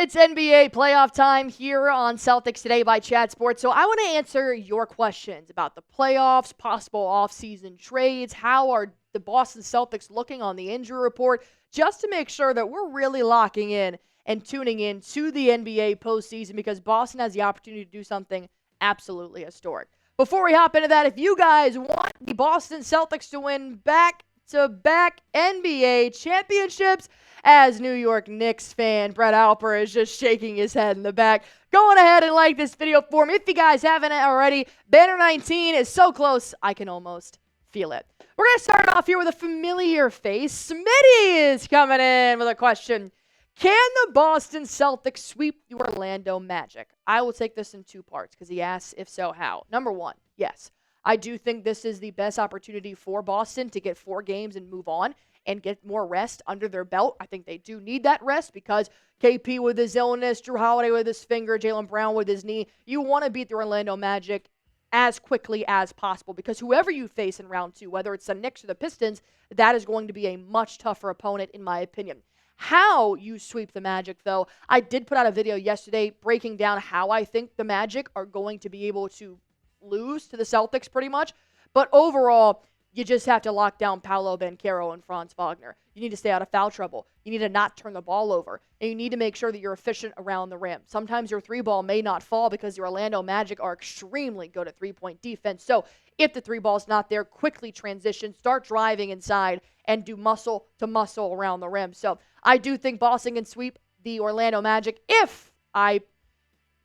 It's NBA playoff time here on Celtics Today by Chat Sports. So I want to answer your questions about the playoffs, possible offseason trades, how are the Boston Celtics looking on the injury report, just to make sure that we're really locking in and tuning in to the NBA postseason because Boston has the opportunity to do something absolutely historic. Before we hop into that, if you guys want the Boston Celtics to win back-to-back NBA championships, as New York Knicks fan, Brett Alper is just shaking his head in the back. Go on ahead and like this video for me. If you guys haven't already, Banner 19 is so close, I can almost feel it. We're going to start off here with a familiar face. Smitty is coming in with a question. Can the Boston Celtics sweep the Orlando Magic? I will take this in two parts because he asks, if so, how? Number one, yes. I do think this is the best opportunity for Boston to get 4 games and move on and get more rest under their belt. I think they do need that rest because KP with his illness, Jrue Holiday with his finger, Jaylen Brown with his knee. You want to beat the Orlando Magic as quickly as possible because whoever you face in round 2, whether it's the Knicks or the Pistons, that is going to be a much tougher opponent in my opinion. How you sweep the Magic, though, I did put out a video yesterday breaking down how I think the Magic are going to be able to lose to the Celtics pretty much. But overall, you just have to lock down Paolo Banchero and Franz Wagner. You need to stay out of foul trouble. You need to not turn the ball over. And you need to make sure that you're efficient around the rim. Sometimes your 3-ball may not fall because the Orlando Magic are extremely good at 3-point defense. So if the 3-ball's not there, quickly transition, start driving inside, and do muscle to muscle around the rim. So I do think Boston can sweep the Orlando Magic. If I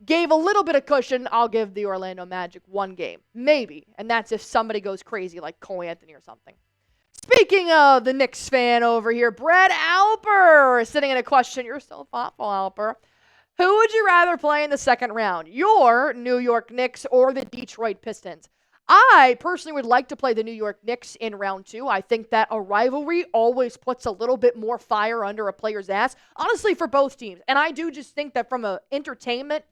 gave a little bit of cushion, I'll give the Orlando Magic 1 game. Maybe. And that's if somebody goes crazy like Cole Anthony or something. Speaking of the Knicks fan over here, Brett Alper sitting in a question. You're so thoughtful, Alper. Who would you rather play in the second round? Your New York Knicks or the Detroit Pistons? I personally would like to play the New York Knicks in round 2. I think that a rivalry always puts a little bit more fire under a player's ass, honestly, for both teams. And I do just think that from an entertainment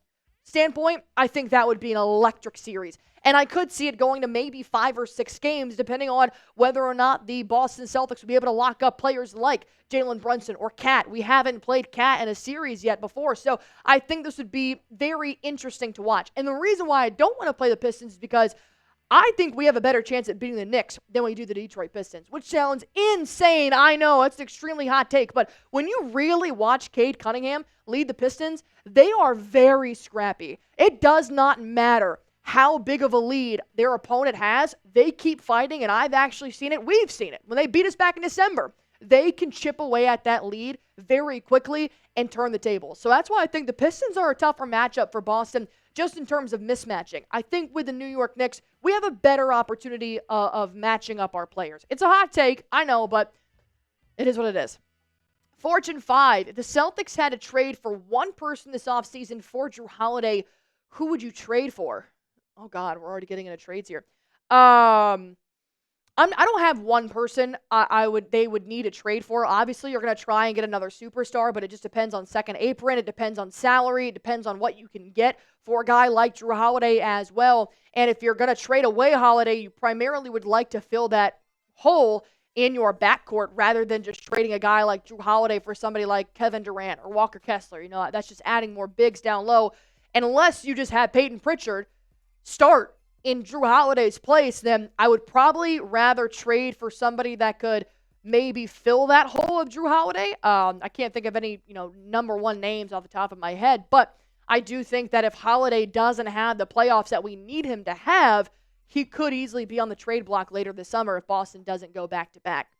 standpoint, I think that would be an electric series. And I could see it going to maybe 5 or 6 games, depending on whether or not the Boston Celtics would be able to lock up players like Jalen Brunson or Cat. We haven't played Cat in a series yet before, so I think this would be very interesting to watch. And the reason why I don't want to play the Pistons is because I think we have a better chance at beating the Knicks than we do the Detroit Pistons, which sounds insane. I know, it's an extremely hot take, but when you really watch Cade Cunningham lead the Pistons, they are very scrappy. It does not matter how big of a lead their opponent has. They keep fighting, and I've actually seen it. We've seen it. When they beat us back in December, they can chip away at that lead very quickly and turn the table. So that's why I think the Pistons are a tougher matchup for Boston just in terms of mismatching. I think with the New York Knicks, we have a better opportunity of matching up our players. It's a hot take, I know, but it is what it is. Fortune 5, if the Celtics had to trade for one person this offseason for Jrue Holiday, who would you trade for? Oh, God, we're already getting into trades here. I don't have one person they would need a trade for. Obviously, you're going to try and get another superstar, but it just depends on second apron. It depends on salary. It depends on what you can get for a guy like Jrue Holiday as well. And if you're going to trade away Holiday, you primarily would like to fill that hole in your backcourt rather than just trading a guy like Jrue Holiday for somebody like Kevin Durant or Walker Kessler. You know, that's just adding more bigs down low. And unless you just have Peyton Pritchard start in Jrue Holiday's place, then I would probably rather trade for somebody that could maybe fill that hole of Jrue Holiday. I can't think of any, number one names off the top of my head, but I do think that if Holiday doesn't have the playoffs that we need him to have, he could easily be on the trade block later this summer if Boston doesn't go back-to-back.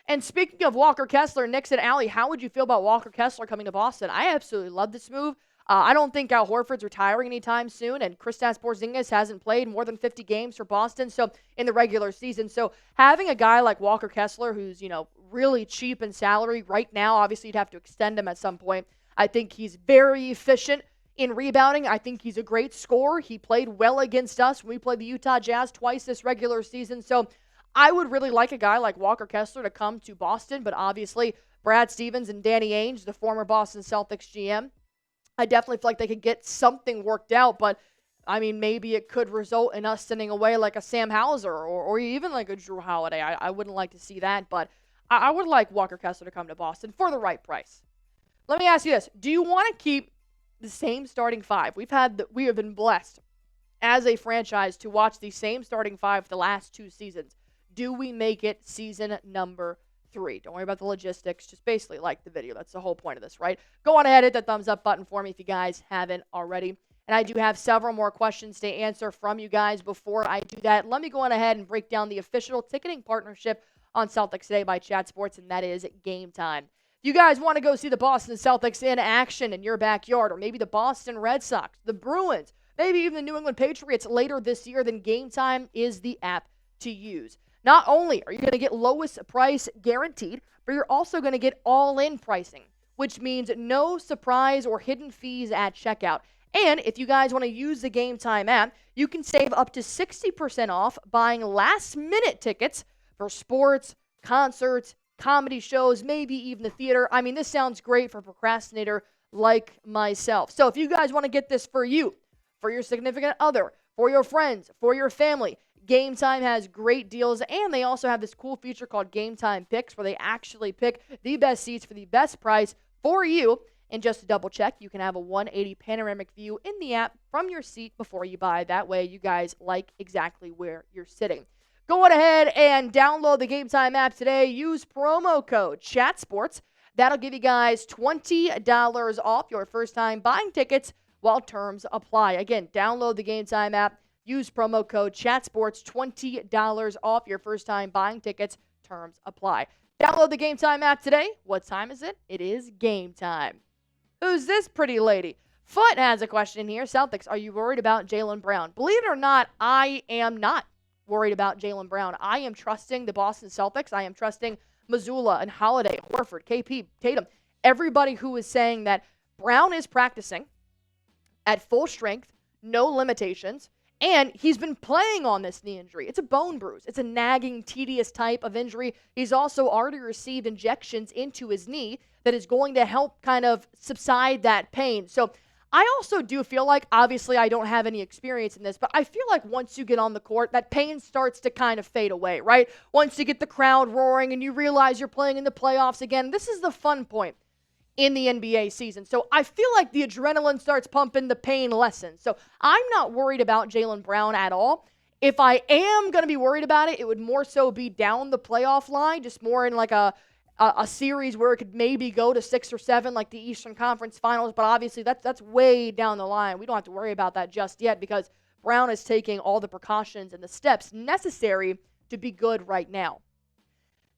And speaking of Walker Kessler, Knicks and Allie, how would you feel about Walker Kessler coming to Boston? I absolutely love this move. I don't think Al Horford's retiring anytime soon, and Kristaps Porzingis hasn't played more than 50 games for Boston in the regular season. So having a guy like Walker Kessler, who's, really cheap in salary right now, obviously you'd have to extend him at some point. I think he's very efficient in rebounding. I think he's a great scorer. He played well against us when we played the Utah Jazz twice this regular season. So I would really like a guy like Walker Kessler to come to Boston, but obviously Brad Stevens and Danny Ainge, the former Boston Celtics GM, I definitely feel like they could get something worked out, but maybe it could result in us sending away like a Sam Hauser or even like a Jrue Holiday. I wouldn't like to see that, but I would like Walker Kessler to come to Boston for the right price. Let me ask you this. Do you want to keep the same starting five? We have been blessed as a franchise to watch the same starting five for the last 2 seasons. Do we make it season number 3? Don't worry about the logistics. Just basically like the video. That's the whole point of this, right? Go on ahead, hit that thumbs up button for me if you guys haven't already. And I do have several more questions to answer from you guys. Before I do that, let me go on ahead and break down the official ticketing partnership on Celtics Today by Chat Sports, and that is Game Time. If you guys want to go see the Boston Celtics in action in your backyard, or maybe the Boston Red Sox, the Bruins, maybe even the New England Patriots later this year, then Game Time is the app to use. Not only are you going to get lowest price guaranteed, but you're also going to get all-in pricing, which means no surprise or hidden fees at checkout. And if you guys want to use the Game Time app, you can save up to 60% off buying last-minute tickets for sports, concerts, comedy shows, maybe even the theater. I mean, this sounds great for a procrastinator like myself. So if you guys want to get this for you, for your significant other, for your friends, for your family, Game Time has great deals, and they also have this cool feature called Game Time Picks, where they actually pick the best seats for the best price for you. And just to double check, you can have a 180 panoramic view in the app from your seat before you buy. That way you guys like exactly where you're sitting. Go on ahead and download the Game Time app today. Use promo code CHATSPORTS. That'll give you guys $20 off your first time buying tickets while terms apply. Again, download the Game Time app. Use promo code CHATSPORTS, $20 off your first time buying tickets. Terms apply. Download the Game Time app today. What time is it? It is game time. Who's this pretty lady? Foot has a question here. Celtics, are you worried about Jaylen Brown? Believe it or not, I am not worried about Jaylen Brown. I am trusting the Boston Celtics. I am trusting Missoula and Holiday, Horford, KP, Tatum, everybody who is saying that Brown is practicing at full strength, no limitations, and he's been playing on this knee injury. It's a bone bruise. It's a nagging, tedious type of injury. He's also already received injections into his knee that is going to help kind of subside that pain. So I also do feel like, obviously I don't have any experience in this, but I feel like once you get on the court, that pain starts to kind of fade away, right? Once you get the crowd roaring and you realize you're playing in the playoffs again, this is the fun point in the NBA season. So I feel like the adrenaline starts pumping, the pain lessens. So I'm not worried about Jaylen Brown at all. If I am going to be worried about it, it would more so be down the playoff line, just more in like a series where it could maybe go to 6 or 7, like the Eastern Conference Finals. But obviously that's way down the line. We don't have to worry about that just yet because Brown is taking all the precautions and the steps necessary to be good right now.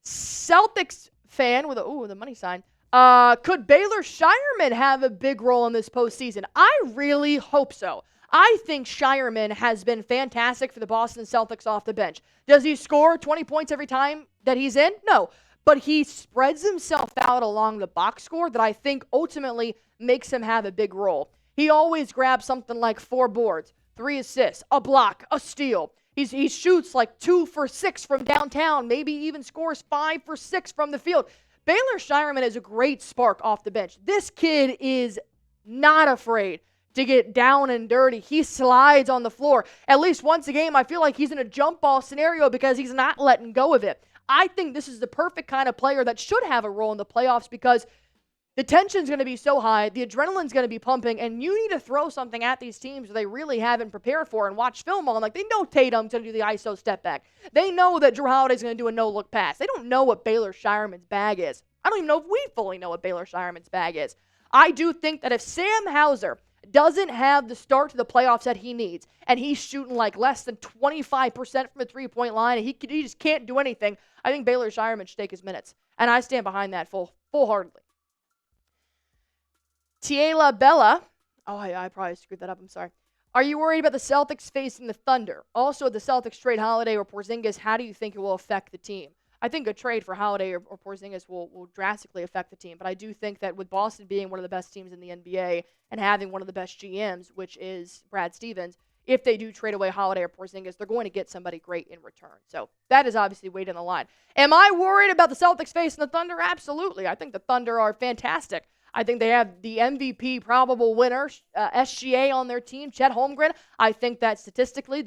Celtics fan with the money sign. Could Baylor Scheierman have a big role in this postseason? I really hope so. I think Scheierman has been fantastic for the Boston Celtics off the bench. Does he score 20 points every time that he's in? No. But he spreads himself out along the box score that I think ultimately makes him have a big role. He always grabs something like 4 boards, 3 assists, a block, a steal. He shoots like 2 for 6 from downtown, maybe even scores 5 for 6 from the field. Baylor Scheierman is a great spark off the bench. This kid is not afraid to get down and dirty. He slides on the floor. At least once a game, I feel like he's in a jump ball scenario because he's not letting go of it. I think this is the perfect kind of player that should have a role in the playoffs because the tension's going to be so high, the adrenaline's going to be pumping, and you need to throw something at these teams that they really haven't prepared for and watch film on. Like, they know Tatum's going to do the ISO step back. They know that Jrue Holiday's going to do a no-look pass. They don't know what Baylor Scheierman's bag is. I don't even know if we fully know what Baylor Scheierman's bag is. I do think that if Sam Hauser doesn't have the start to the playoffs that he needs, and he's shooting like less than 25% from the three-point line, and he just can't do anything, I think Baylor Scheierman should take his minutes. And I stand behind that full-heartedly. Tiela Bella. Oh, I probably screwed that up. I'm sorry. Are you worried about the Celtics facing the Thunder? Also, the Celtics trade Holiday or Porzingis, how do you think it will affect the team? I think a trade for Holiday or Porzingis will drastically affect the team. But I do think that with Boston being one of the best teams in the NBA and having one of the best GMs, which is Brad Stevens, if they do trade away Holiday or Porzingis, they're going to get somebody great in return. So that is obviously way down the line. Am I worried about the Celtics facing the Thunder? Absolutely. I think the Thunder are fantastic. I think they have the MVP probable winner, SGA, on their team, Chet Holmgren. I think that statistically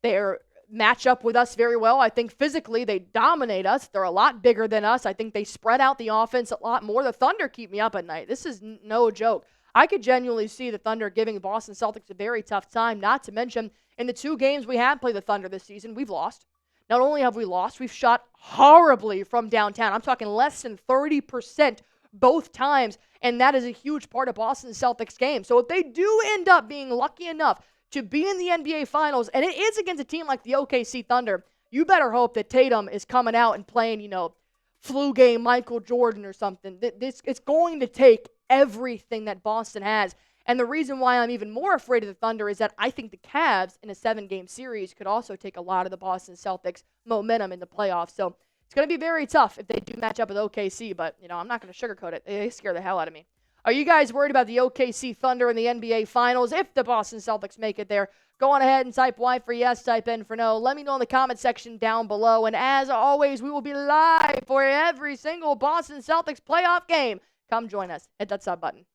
they're match up with us very well. I think physically they dominate us. They're a lot bigger than us. I think they spread out the offense a lot more. The Thunder keep me up at night. This is no joke. I could genuinely see the Thunder giving Boston Celtics a very tough time, not to mention in the 2 games we have played the Thunder this season, we've lost. Not only have we lost, we've shot horribly from downtown. I'm talking less than 30% both times, and that is a huge part of Boston Celtics game. So if they do end up being lucky enough to be in the NBA Finals, and it is against a team like the OKC Thunder, you better hope that Tatum is coming out and playing, flu game Michael Jordan or something. It's going to take everything that Boston has. And the reason why I'm even more afraid of the Thunder is that I think the Cavs in a 7-game series could also take a lot of the Boston Celtics momentum in the playoffs. So it's going to be very tough if they do match up with OKC, but, I'm not going to sugarcoat it. They scare the hell out of me. Are you guys worried about the OKC Thunder in the NBA Finals if the Boston Celtics make it there? Go on ahead and type Y for yes, type N for no. Let me know in the comment section down below. And as always, we will be live for every single Boston Celtics playoff game. Come join us. Hit that sub button.